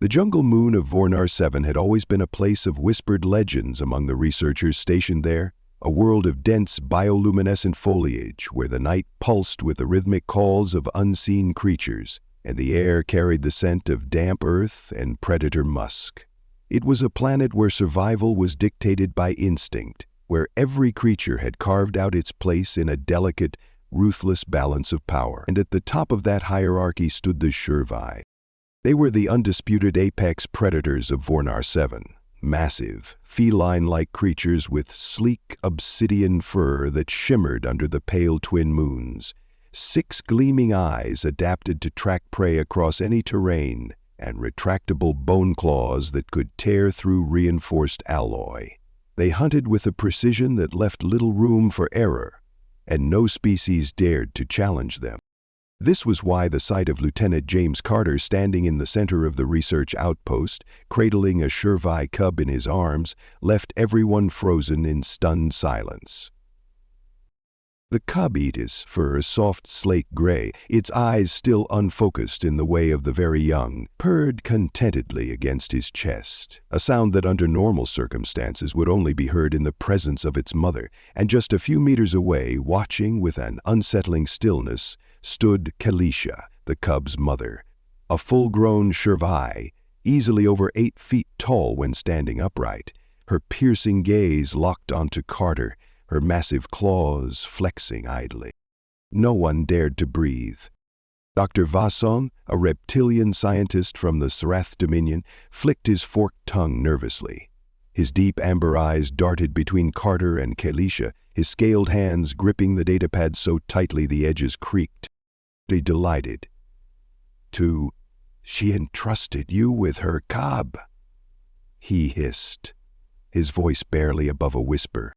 The jungle moon of Vornar 7 had always been a place of whispered legends among the researchers stationed there, a world of dense bioluminescent foliage where the night pulsed with the rhythmic calls of unseen creatures, and the air carried the scent of damp earth and predator musk. It was a planet where survival was dictated by instinct, where every creature had carved out its place in a delicate, ruthless balance of power. And at the top of that hierarchy stood the HFY. They were the undisputed apex predators of Vornar 7, massive, feline-like creatures with sleek obsidian fur that shimmered under the pale twin moons, 6 gleaming eyes adapted to track prey across any terrain, and retractable bone claws that could tear through reinforced alloy. They hunted with a precision that left little room for error, and no species dared to challenge them. This was why the sight of Lieutenant James Carter standing in the center of the research outpost, cradling a HFY cub in his arms, left everyone frozen in stunned silence. The cub eat his fur soft slate gray, its eyes still unfocused in the way of the very young, purred contentedly against his chest, a sound that under normal circumstances would only be heard in the presence of its mother, and just a few meters away, watching with an unsettling stillness, stood Kalisha, the cub's mother, a full-grown HFY, easily over 8 feet tall when standing upright, her piercing gaze locked onto Carter, her massive claws flexing idly. No one dared to breathe. Dr. Vasson, a reptilian scientist from the Sarath Dominion, flicked his forked tongue nervously. His deep amber eyes darted between Carter and Kalisha, his scaled hands gripping the datapad so tightly the edges creaked. They delighted. She entrusted you with her cub," he hissed, his voice barely above a whisper.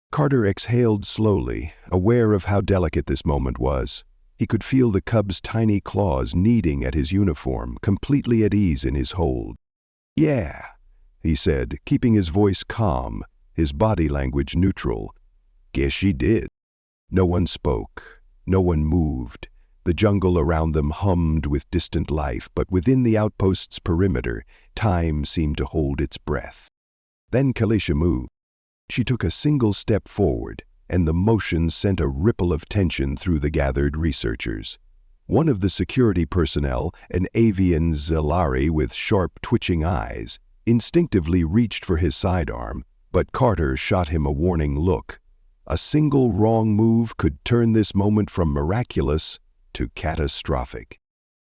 Carter exhaled slowly, aware of how delicate this moment was. He could feel the cub's tiny claws kneading at his uniform, completely at ease in his hold. "Yeah," he said, keeping his voice calm, his body language neutral. "Guess she did." No one spoke. No one moved. The jungle around them hummed with distant life, but within the outpost's perimeter, time seemed to hold its breath. Then Kalisha moved. She took a single step forward, and the motion sent a ripple of tension through the gathered researchers. One of the security personnel, an avian Yhaari with sharp, twitching eyes, instinctively reached for his sidearm, but Carter shot him a warning look. A single wrong move could turn this moment from miraculous to catastrophic.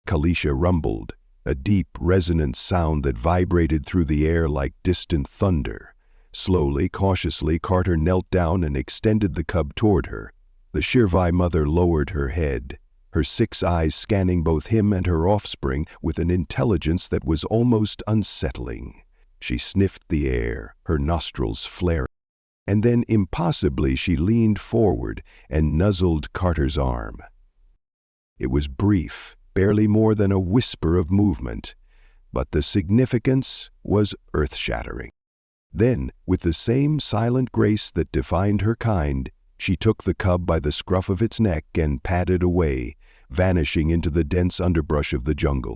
Kalisha rumbled, a deep, resonant sound that vibrated through the air like distant thunder. Slowly, cautiously, Carter knelt down and extended the cub toward her. The HFY mother lowered her head, her 6 eyes scanning both him and her offspring with an intelligence that was almost unsettling. She sniffed the air, her nostrils flaring. And then, impossibly, she leaned forward and nuzzled Carter's arm. It was brief, barely more than a whisper of movement, but the significance was earth-shattering. Then, with the same silent grace that defined her kind, she took the cub by the scruff of its neck and padded away, vanishing into the dense underbrush of the jungle.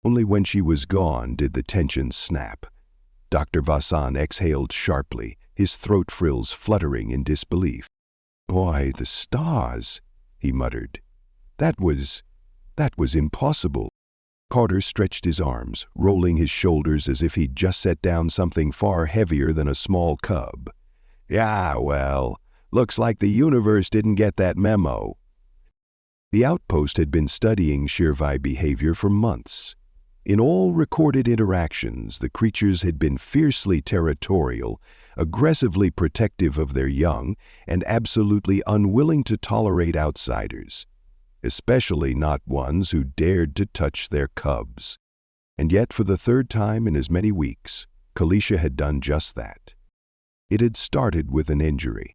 Only when she was gone did the tension snap. Dr. Vasson exhaled sharply, his throat frills fluttering in disbelief. "Boy, the stars," he muttered. That was impossible." Carter stretched his arms, rolling his shoulders as if he'd just set down something far heavier than a small cub. "Yeah, well, looks like the universe didn't get that memo." The outpost had been studying HFY behavior for months. In all recorded interactions, the creatures had been fiercely territorial, aggressively protective of their young, and absolutely unwilling to tolerate outsiders, especially not ones who dared to touch their cubs. And yet, for the 3rd time in as many weeks, Kalisha had done just that. It had started with an injury.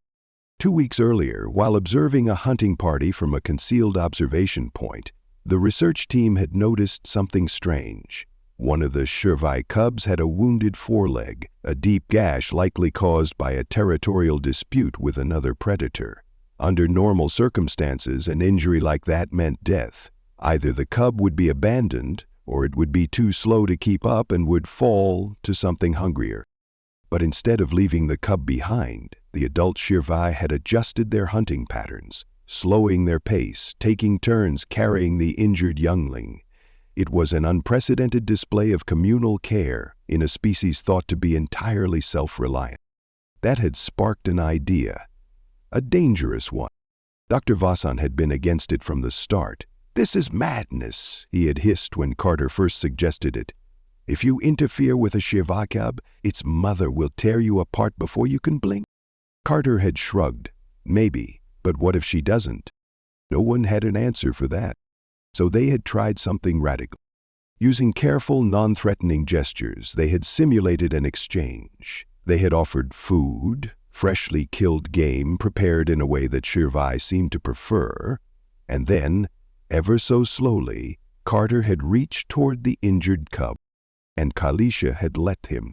2 weeks earlier, while observing a hunting party from a concealed observation point, the research team had noticed something strange. One of the HFY cubs had a wounded foreleg, a deep gash likely caused by a territorial dispute with another predator. Under normal circumstances, an injury like that meant death. Either the cub would be abandoned, or it would be too slow to keep up and would fall to something hungrier. But instead of leaving the cub behind, the adult HFY had adjusted their hunting patterns, slowing their pace, taking turns carrying the injured youngling. It was an unprecedented display of communal care in a species thought to be entirely self-reliant. That had sparked an idea, a dangerous one. Dr. Vasson had been against it from the start. "This is madness," he had hissed when Carter first suggested it. "If you interfere with a HFY cub, its mother will tear you apart before you can blink." Carter had shrugged. Maybe, but what if she doesn't? No one had an answer for that. So they had tried something radical. Using careful, non-threatening gestures, they had simulated an exchange. They had offered food, freshly killed game prepared in a way that HFY seemed to prefer, and then, ever so slowly, Carter had reached toward the injured cub, and Kalisha had let him.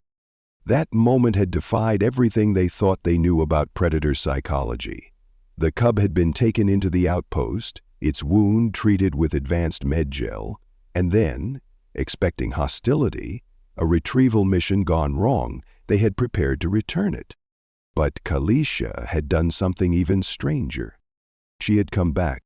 That moment had defied everything they thought they knew about predator psychology. The cub had been taken into the outpost, its wound treated with advanced med-gel, and then, expecting hostility, a retrieval mission gone wrong, they had prepared to return it. But Kalisha had done something even stranger. She had come back.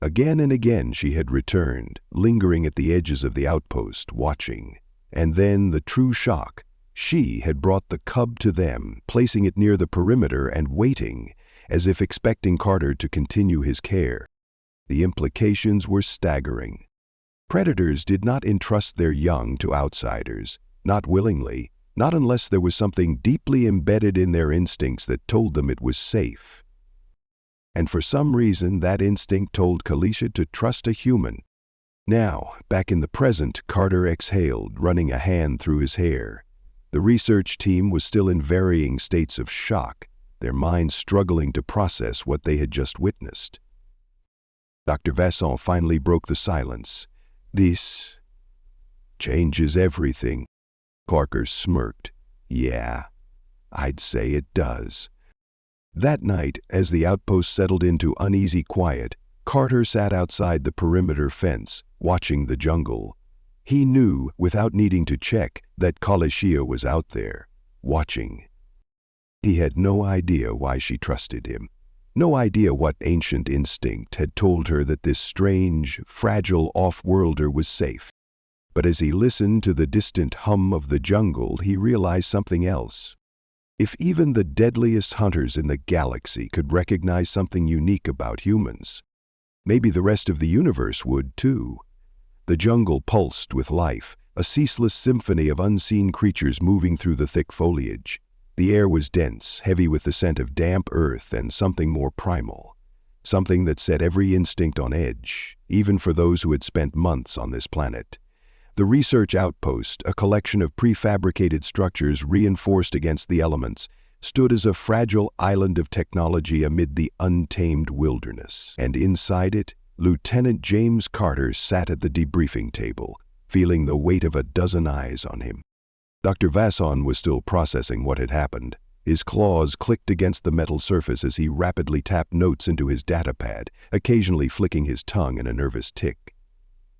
Again and again she had returned, lingering at the edges of the outpost, watching. And then the true shock. She had brought the cub to them, placing it near the perimeter and waiting, as if expecting Carter to continue his care. The implications were staggering. Predators did not entrust their young to outsiders, not willingly, not unless there was something deeply embedded in their instincts that told them it was safe. And for some reason, that instinct told Kalisha to trust a human. Now, back in the present, Carter exhaled, running a hand through his hair. The research team was still in varying states of shock, their minds struggling to process what they had just witnessed. Dr. Vasson finally broke the silence. "This changes everything." Parker smirked. "Yeah, I'd say it does." That night, as the outpost settled into uneasy quiet, Carter sat outside the perimeter fence, watching the jungle. He knew, without needing to check, that Kalisha was out there, watching. He had no idea why she trusted him. No idea what ancient instinct had told her that this strange, fragile off-worlder was safe. But as he listened to the distant hum of the jungle, he realized something else. If even the deadliest hunters in the galaxy could recognize something unique about humans, maybe the rest of the universe would too. The jungle pulsed with life, a ceaseless symphony of unseen creatures moving through the thick foliage. The air was dense, heavy with the scent of damp earth and something more primal. Something that set every instinct on edge, even for those who had spent months on this planet. The research outpost, a collection of prefabricated structures reinforced against the elements, stood as a fragile island of technology amid the untamed wilderness. And inside it, Lieutenant James Carter sat at the debriefing table, feeling the weight of a dozen eyes on him. Dr. Vasson was still processing what had happened. His claws clicked against the metal surface as he rapidly tapped notes into his datapad, occasionally flicking his tongue in a nervous tick.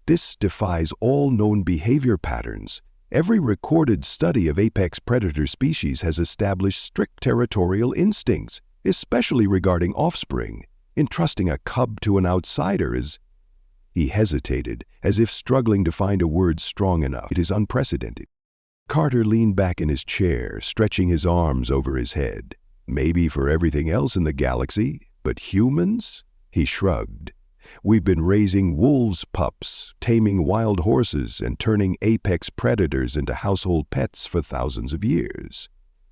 This defies all known behavior patterns. Every recorded study of apex predator species has established strict territorial instincts, especially regarding offspring. Entrusting a cub to an outsider is... He hesitated, as if struggling to find a word strong enough. It is unprecedented. Carter leaned back in his chair, stretching his arms over his head. Maybe for everything else in the galaxy, but humans? He shrugged. We've been raising wolves' pups, taming wild horses, and turning apex predators into household pets for thousands of years.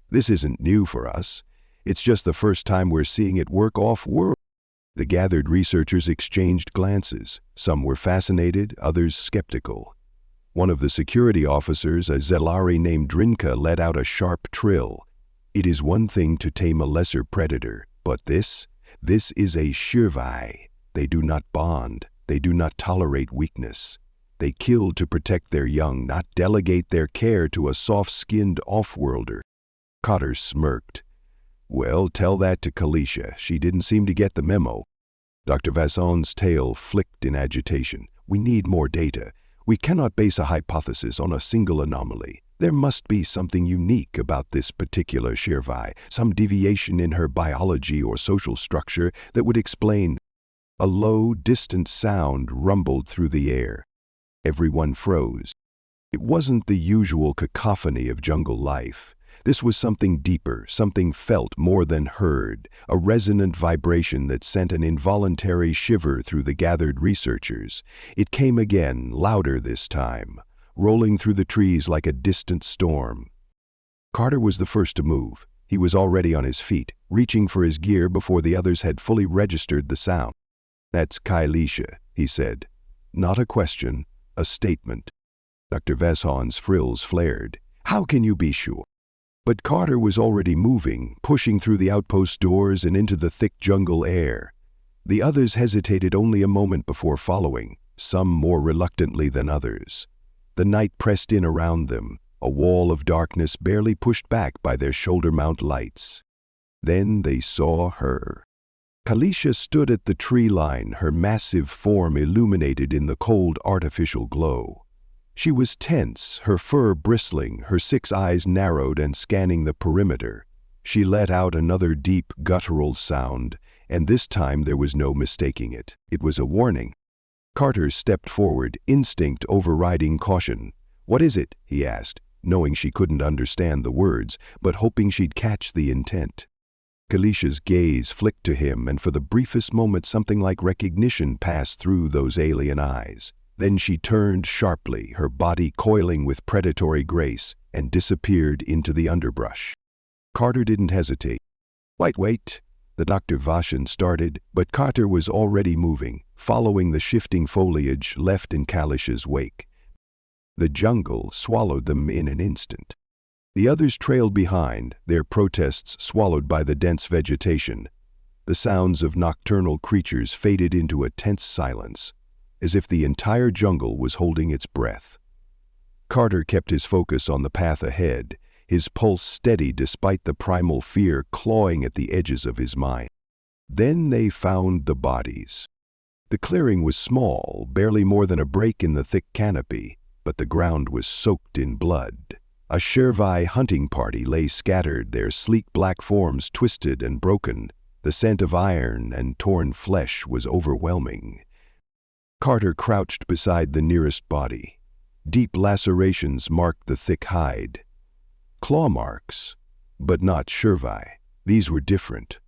This isn't new for us. It's just the first time we're seeing it work off-world. The gathered researchers exchanged glances. Some were fascinated, others skeptical. One of the security officers, a Yhaari named Drinka, let out a sharp trill. It is one thing to tame a lesser predator, but this is a HFY. They do not bond. They do not tolerate weakness. They kill to protect their young, not delegate their care to a soft-skinned off-worlder. Carter smirked. Well, tell that to Kalisha. She didn't seem to get the memo. Dr. Vasson's tail flicked in agitation. We need more data. We cannot base a hypothesis on a single anomaly. There must be something unique about this particular HFY, some deviation in her biology or social structure that would explain. A low, distant sound rumbled through the air. Everyone froze. It wasn't the usual cacophony of jungle life. This was something deeper, something felt more than heard, a resonant vibration that sent an involuntary shiver through the gathered researchers. It came again, louder this time, rolling through the trees like a distant storm. Carter was the first to move. He was already on his feet, reaching for his gear before the others had fully registered the sound. "That's Kailisha," he said. Not a question, a statement. Dr. Vason's frills flared. "How can you be sure?" But Carter was already moving, pushing through the outpost doors and into the thick jungle air. The others hesitated only a moment before following, some more reluctantly than others. The night pressed in around them, a wall of darkness barely pushed back by their shoulder-mount lights. Then they saw her. Kailisha stood at the tree line, her massive form illuminated in the cold artificial glow. She was tense, her fur bristling, her 6 eyes narrowed and scanning the perimeter. She let out another deep, guttural sound, and this time there was no mistaking it. It was a warning. Carter stepped forward, instinct overriding caution. "What is it?" he asked, knowing she couldn't understand the words, but hoping she'd catch the intent. Kailisha's gaze flicked to him, and for the briefest moment something like recognition passed through those alien eyes. Then she turned sharply, her body coiling with predatory grace, and disappeared into the underbrush. Carter didn't hesitate. Wait, the Dr. Vashan started, but Carter was already moving, following the shifting foliage left in Kailisha's wake. The jungle swallowed them in an instant. The others trailed behind, their protests swallowed by the dense vegetation. The sounds of nocturnal creatures faded into a tense silence, as if the entire jungle was holding its breath. Carter kept his focus on the path ahead, his pulse steady despite the primal fear clawing at the edges of his mind. Then they found the bodies. The clearing was small, barely more than a break in the thick canopy, but the ground was soaked in blood. A HFY hunting party lay scattered, their sleek black forms twisted and broken. The scent of iron and torn flesh was overwhelming. Carter crouched beside the nearest body. Deep lacerations marked the thick hide. Claw marks, but not HFY. These were different.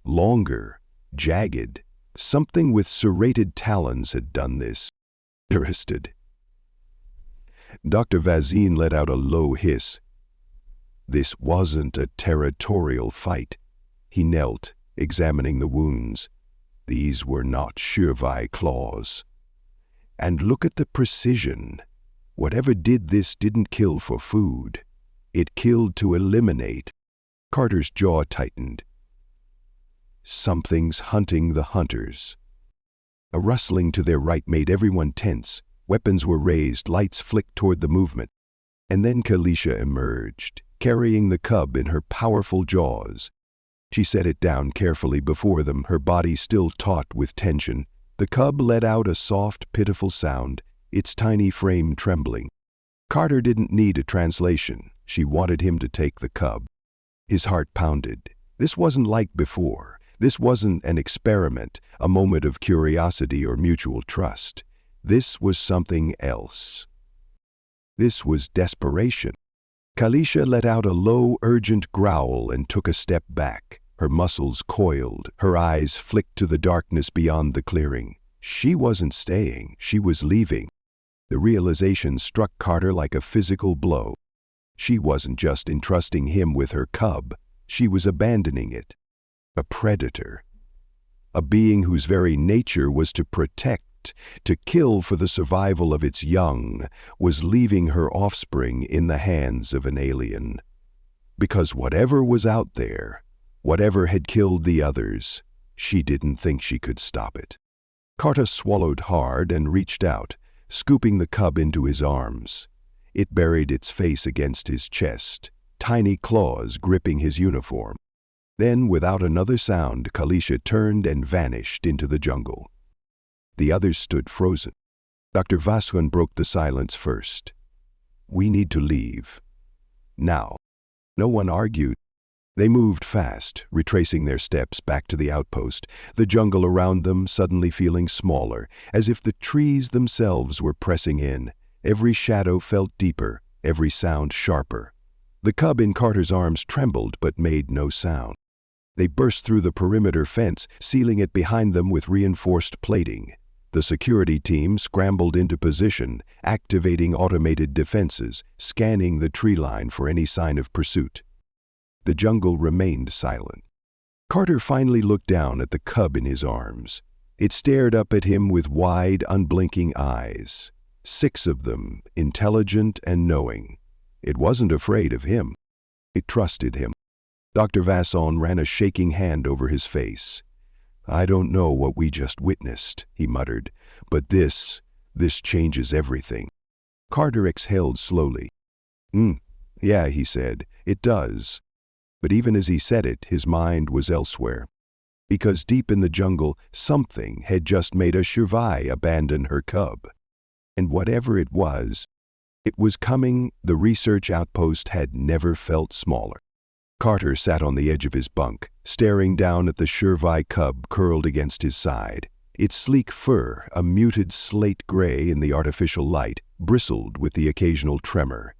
Longer, jagged. Something with serrated talons had done this. Entrusted. Dr. Vasin let out a low hiss. This wasn't a territorial fight. He knelt, examining the wounds. These were not HFY claws. And look at the precision. Whatever did this didn't kill for food. It killed to eliminate. Carter's jaw tightened. Something's hunting the hunters. A rustling to their right made everyone tense. Weapons were raised, lights flicked toward the movement. And then Kailisha emerged, carrying the cub in her powerful jaws. She set it down carefully before them, her body still taut with tension. The cub let out a soft, pitiful sound, its tiny frame trembling. Carter didn't need a translation. She wanted him to take the cub. His heart pounded. This wasn't like before. This wasn't an experiment, a moment of curiosity or mutual trust. This was something else. This was desperation. Kailisha let out a low, urgent growl and took a step back. Her muscles coiled, her eyes flicked to the darkness beyond the clearing. She wasn't staying, she was leaving. The realization struck Carter like a physical blow. She wasn't just entrusting him with her cub, she was abandoning it. A predator. A being whose very nature was to protect, to kill for the survival of its young, was leaving her offspring in the hands of an alien. Because whatever was out there, whatever had killed the others, she didn't think she could stop it. Carter swallowed hard and reached out, scooping the cub into his arms. It buried its face against his chest, tiny claws gripping his uniform. Then, without another sound, Kailisha turned and vanished into the jungle. The others stood frozen. Dr. Vaswan broke the silence first. "We need to leave. Now." No one argued. They moved fast, retracing their steps back to the outpost, the jungle around them suddenly feeling smaller, as if the trees themselves were pressing in. Every shadow felt deeper, every sound sharper. The cub in Carter's arms trembled but made no sound. They burst through the perimeter fence, sealing it behind them with reinforced plating. The security team scrambled into position, activating automated defenses, scanning the tree line for any sign of pursuit. The jungle remained silent. Carter finally looked down at the cub in his arms. It stared up at him with wide, unblinking eyes. 6 of them, intelligent and knowing. It wasn't afraid of him. It trusted him. Dr. Vaswan ran a shaking hand over his face. "I don't know what we just witnessed," he muttered, "but this changes everything." Carter exhaled slowly. Yeah," he said, "it does." But even as he said it, his mind was elsewhere. Because deep in the jungle, something had just made a HFY abandon her cub. And whatever it was coming. The research outpost had never felt smaller. Carter sat on the edge of his bunk, staring down at the HFY cub curled against his side. Its sleek fur, a muted slate gray in the artificial light, bristled with the occasional tremor.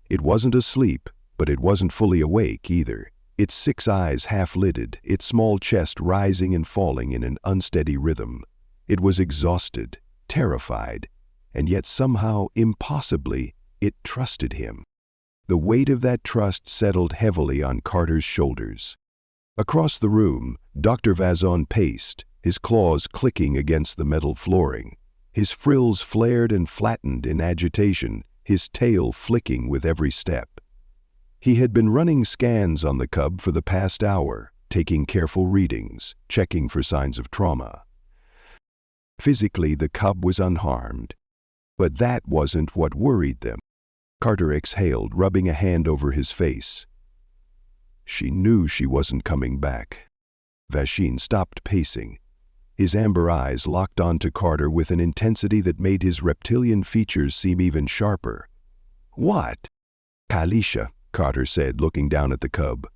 It wasn't asleep, but it wasn't fully awake either. Its 6 eyes half-lidded, its small chest rising and falling in an unsteady rhythm. It was exhausted, terrified, and yet somehow, impossibly, it trusted him. The weight of that trust settled heavily on Carter's shoulders. Across the room, Dr. Vaswan paced, his claws clicking against the metal flooring. His frills flared and flattened in agitation, his tail flicking with every step. He had been running scans on the cub for the past hour, taking careful readings, checking for signs of trauma. Physically, the cub was unharmed. But that wasn't what worried them. Carter exhaled, rubbing a hand over his face. She knew she wasn't coming back. Vaswan stopped pacing. His amber eyes locked onto Carter with an intensity that made his reptilian features seem even sharper. "What?" "Kalisha," Carter said, looking down at the cub.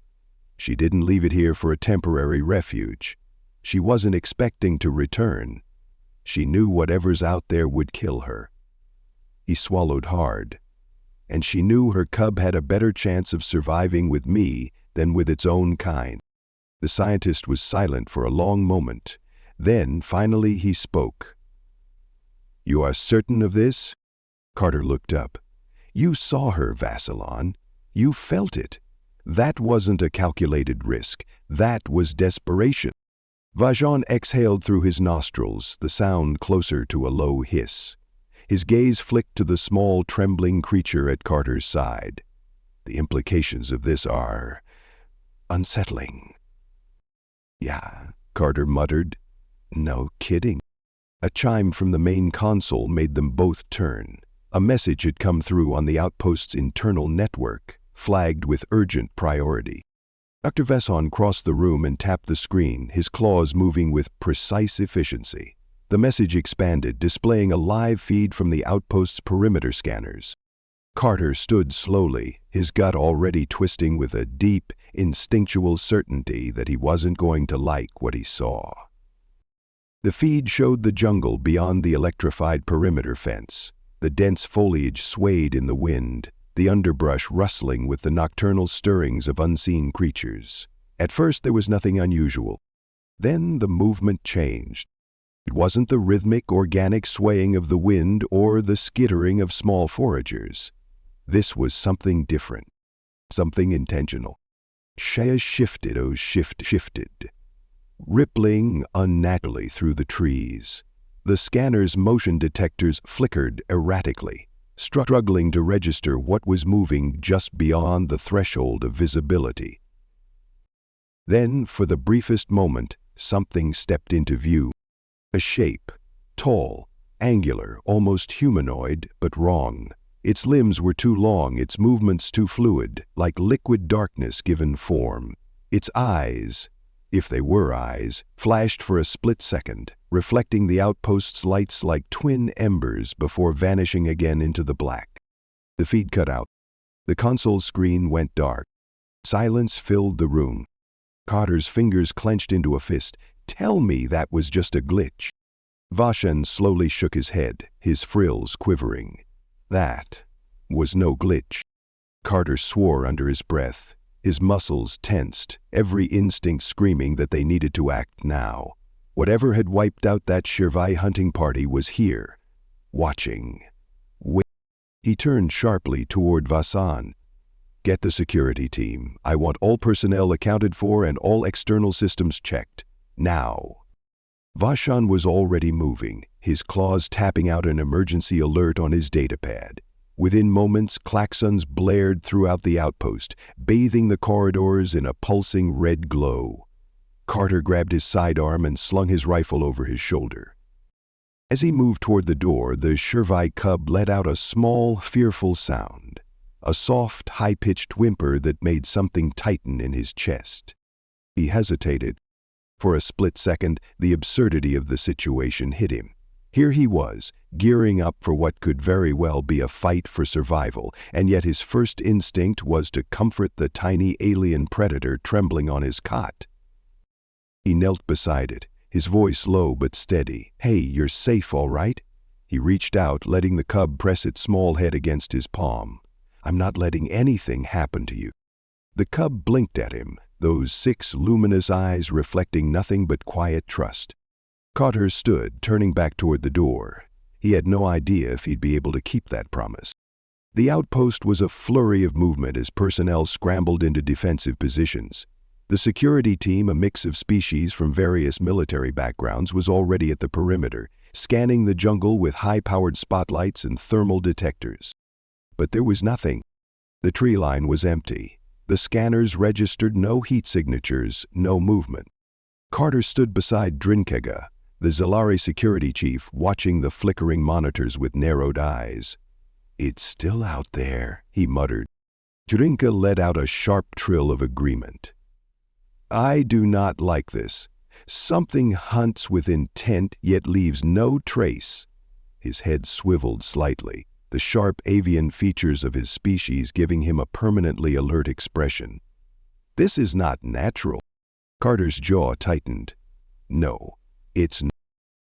"She didn't leave it here for a temporary refuge. She wasn't expecting to return. She knew whatever's out there would kill her." He swallowed hard. "And she knew her cub had a better chance of surviving with me than with its own kind." The scientist was silent for a long moment. Then, finally, he spoke. "You are certain of this?" Carter looked up. "You saw her, Vaswan. You felt it. That wasn't a calculated risk. That was desperation." Vaswan exhaled through his nostrils, the sound closer to a low hiss. His gaze flicked to the small, trembling creature at Carter's side. "The implications of this are unsettling." "Yeah," Carter muttered. "No kidding." A chime from the main console made them both turn. A message had come through on the outpost's internal network, flagged with urgent priority. Dr. Vaswan crossed the room and tapped the screen, his claws moving with precise efficiency. The message expanded, displaying a live feed from the outpost's perimeter scanners. Carter stood slowly, his gut already twisting with a deep, instinctual certainty that he wasn't going to like what he saw. The feed showed the jungle beyond the electrified perimeter fence. The dense foliage swayed in the wind, the underbrush rustling with the nocturnal stirrings of unseen creatures. At first there was nothing unusual. Then the movement changed. It wasn't the rhythmic, organic swaying of the wind or the skittering of small foragers. This was something different, something intentional. Shea shifted, shifted, rippling unnaturally through the trees. The scanner's motion detectors flickered erratically, struggling to register what was moving just beyond the threshold of visibility. Then, for the briefest moment, something stepped into view. A shape, tall, angular, almost humanoid, but wrong. Its limbs were too long, its movements too fluid, like liquid darkness given form. Its eyes, if they were eyes, flashed for a split second, reflecting the outpost's lights like twin embers before vanishing again into the black. The feed cut out. The console screen went dark. Silence filled the room. Carter's fingers clenched into a fist. Tell me that was just a glitch. Vashan slowly shook his head, his frills quivering. That was no glitch. Carter swore under his breath, his muscles tensed, every instinct screaming that they needed to act now. Whatever had wiped out that HFY hunting party was here, watching. He turned sharply toward Vashan. Get the security team. I want all personnel accounted for and all external systems checked. Now. Vashan was already moving, his claws tapping out an emergency alert on his datapad. Within moments, klaxons blared throughout the outpost, bathing the corridors in a pulsing red glow. Carter grabbed his sidearm and slung his rifle over his shoulder. As he moved toward the door, the HFY cub let out a small, fearful sound, a soft, high-pitched whimper that made something tighten in his chest. He hesitated. For a split second, the absurdity of the situation hit him. Here he was, gearing up for what could very well be a fight for survival, and yet his first instinct was to comfort the tiny alien predator trembling on his cot. He knelt beside it, his voice low but steady. Hey, you're safe, all right? He reached out, letting the cub press its small head against his palm. I'm not letting anything happen to you. The cub blinked at him, those 6 luminous eyes reflecting nothing but quiet trust. Carter stood, turning back toward the door. He had no idea if he'd be able to keep that promise. The outpost was a flurry of movement as personnel scrambled into defensive positions. The security team, a mix of species from various military backgrounds, was already at the perimeter, scanning the jungle with high-powered spotlights and thermal detectors. But there was nothing. The tree line was empty. The scanners registered no heat signatures, no movement. Carter stood beside Drinkega, the Yhaari security chief, watching the flickering monitors with narrowed eyes. It's still out there, he muttered. Drinkega let out a sharp trill of agreement. I do not like this. Something hunts with intent yet leaves no trace. His head swiveled slightly, the sharp avian features of his species giving him a permanently alert expression. This is not natural. Carter's jaw tightened. No, it's not.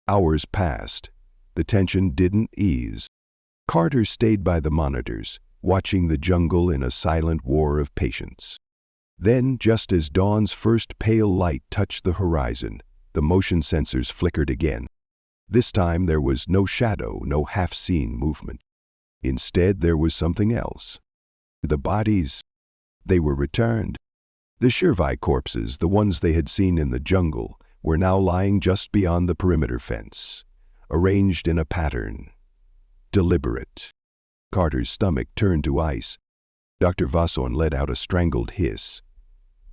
Hours passed. The tension didn't ease. Carter stayed by the monitors, watching the jungle in a silent war of patience. Then, just as dawn's first pale light touched the horizon, the motion sensors flickered again. This time there was no shadow, no half-seen movement. Instead, there was something else. The bodies, they were returned. The HFY corpses, the ones they had seen in the jungle, were now lying just beyond the perimeter fence, arranged in a pattern. Deliberate. Carter's stomach turned to ice. Dr. Vasson let out a strangled hiss.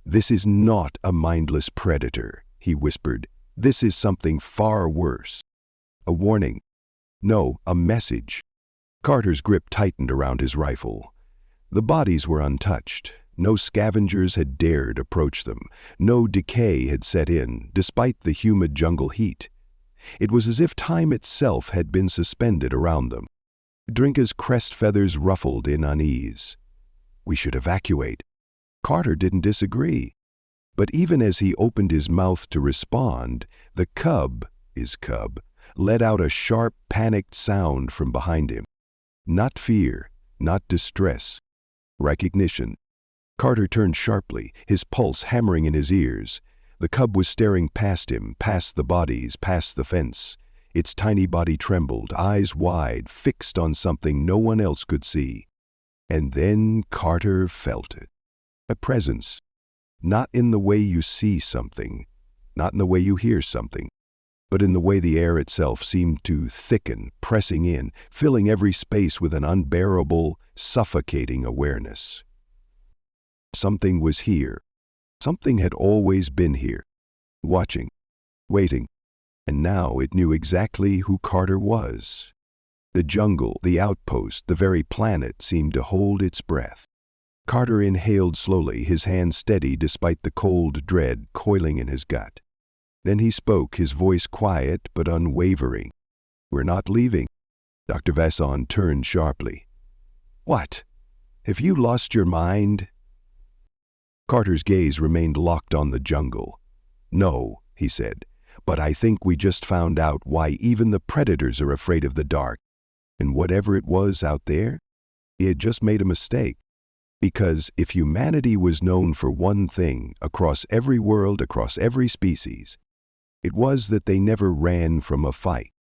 This is not a mindless predator, he whispered. This is something far worse. A warning. No, a message. Carter's grip tightened around his rifle. The bodies were untouched. No scavengers had dared approach them. No decay had set in, despite the humid jungle heat. It was as if time itself had been suspended around them. Drinka's crest feathers ruffled in unease. We should evacuate. Carter didn't disagree. But even as he opened his mouth to respond, the cub, his cub, let out a sharp, panicked sound from behind him. Not fear, not distress. Recognition. Carter turned sharply, his pulse hammering in his ears. The cub was staring past him, past the bodies, past the fence. Its tiny body trembled, eyes wide, fixed on something no one else could see. And then Carter felt it. A presence. Not in the way you see something, not in the way you hear something, but in the way the air itself seemed to thicken, pressing in, filling every space with an unbearable, suffocating awareness. Something was here. Something had always been here, watching, waiting, and now it knew exactly who Carter was. The jungle, the outpost, the very planet seemed to hold its breath. Carter inhaled slowly, his hand steady despite the cold dread coiling in his gut. Then he spoke, his voice quiet but unwavering. "We're not leaving." Dr. Vasson turned sharply. "What? Have you lost your mind?" Carter's gaze remained locked on the jungle. "No," he said, "but I think we just found out why even the predators are afraid of the dark. And whatever it was out there, he had just made a mistake. Because if humanity was known for one thing across every world, across every species, it was that they never ran from a fight.